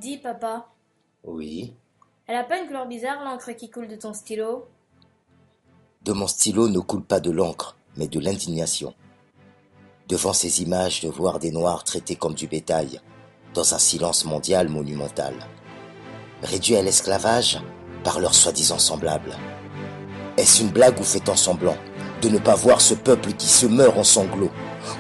Dis, papa, Oui. elle a pas une couleur bizarre, l'encre qui coule de ton stylo? De mon stylo ne coule pas de l'encre, mais de l'indignation. Devant ces images de voir des Noirs traités comme du bétail, dans un silence mondial monumental. Réduits à l'esclavage par leurs soi-disant semblables. Est-ce une blague ou fait-on semblant de ne pas voir ce peuple qui se meurt en sanglots?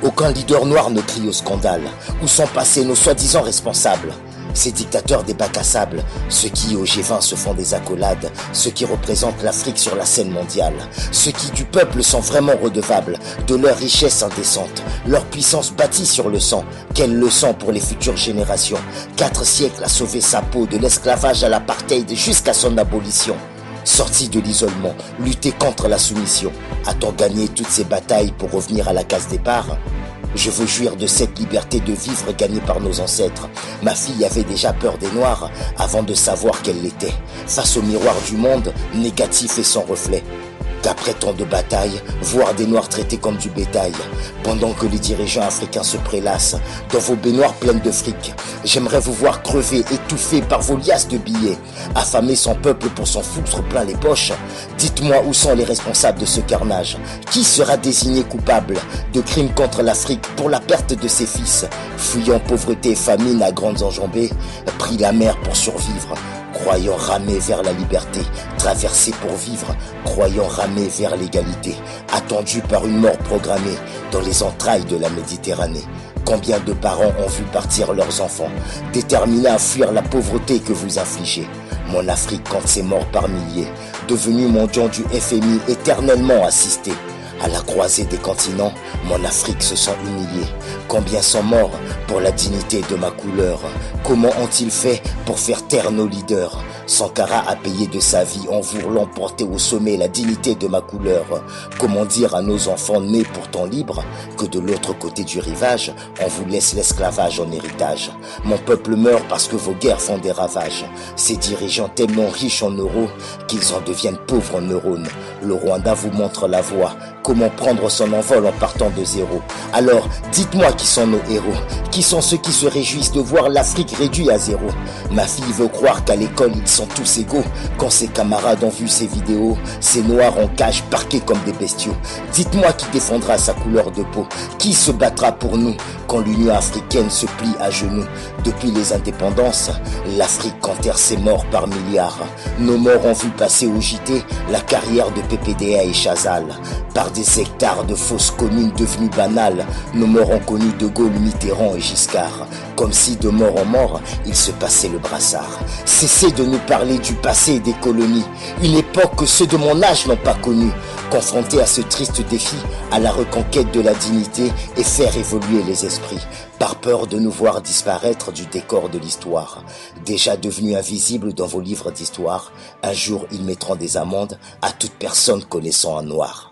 Aucun leader noir ne crie au scandale. Où sont passés nos soi-disant responsables? Ces dictateurs des bacs à sable, ceux qui au G20 se font des accolades, ceux qui représentent l'Afrique sur la scène mondiale, ceux qui du peuple sont vraiment redevables de leur richesse indécente, leur puissance bâtie sur le sang. Quelle leçon pour les futures générations. 4 siècles à sauver sa peau de l'esclavage à l'apartheid jusqu'à son abolition. Sorti de l'isolement, lutter contre la soumission. A-t-on gagné toutes ces batailles pour revenir à la case départ? Je veux jouir de cette liberté de vivre gagnée par nos ancêtres. Ma fille avait déjà peur des Noirs avant de savoir qu'elle l'était. Face au miroir du monde, négatif et sans reflet. Qu'après tant de batailles, voir des Noirs traités comme du bétail, pendant que les dirigeants africains se prélassent dans vos baignoires pleines de fric. J'aimerais vous voir crever, étouffés par vos liasses de billets, affamer son peuple pour s'en foutre plein les poches. Dites-moi où sont les responsables de ce carnage? Qui sera désigné coupable de crimes contre l'Afrique pour la perte de ses fils, fuyant pauvreté et famine à grandes enjambées, pris la mer pour survivre? Croyant ramer vers la liberté, traverser pour vivre, croyant ramer vers l'égalité, attendu par une mort programmée dans les entrailles de la Méditerranée. Combien de parents ont vu partir leurs enfants, déterminés à fuir la pauvreté que vous infligez? Mon Afrique compte ses morts par milliers, devenu mendiant du FMI éternellement assisté. À la croisée des continents, mon Afrique se sent humiliée. Combien sont morts pour la dignité de ma couleur? Comment ont-ils fait pour faire taire nos leaders? Sankara a payé de sa vie en voulant porter au sommet la dignité de ma couleur. Comment dire à nos enfants nés pourtant libres que de l'autre côté du rivage, on vous laisse l'esclavage en héritage? Mon peuple meurt parce que vos guerres font des ravages. Ces dirigeants tellement riches en euros qu'ils en deviennent pauvres en neurones. Le Rwanda vous montre la voie. Comment prendre son envol en partant de zéro? Alors, dites-moi qui sont nos héros. Qui sont ceux qui se réjouissent de voir l'Afrique réduite à zéro? Ma fille veut croire qu'à l'école, ils sont tous égaux. Quand ses camarades ont vu ces vidéos, ces noirs en cage parqués comme des bestiaux. Dites-moi qui défendra sa couleur de peau. Qui se battra pour nous quand l'Union africaine se plie à genoux? Depuis les indépendances, l'Afrique enterre ses morts par milliards. Nos morts ont vu passer au JT la carrière de PPDA et Chazal. Par des hectares de fausses communes devenues banales, nos morts ont connu De Gaulle, Mitterrand et Giscard. Comme si de mort en mort, il se passait le brassard. Cessez de nous parler du passé et des colonies, une époque que ceux de mon âge n'ont pas connue. Confrontés à ce triste défi, à la reconquête de la dignité et faire évoluer les esprits, par peur de nous voir disparaître du décor de l'histoire. Déjà devenus invisibles dans vos livres d'histoire, un jour ils mettront des amendes à toute personne connaissant un noir.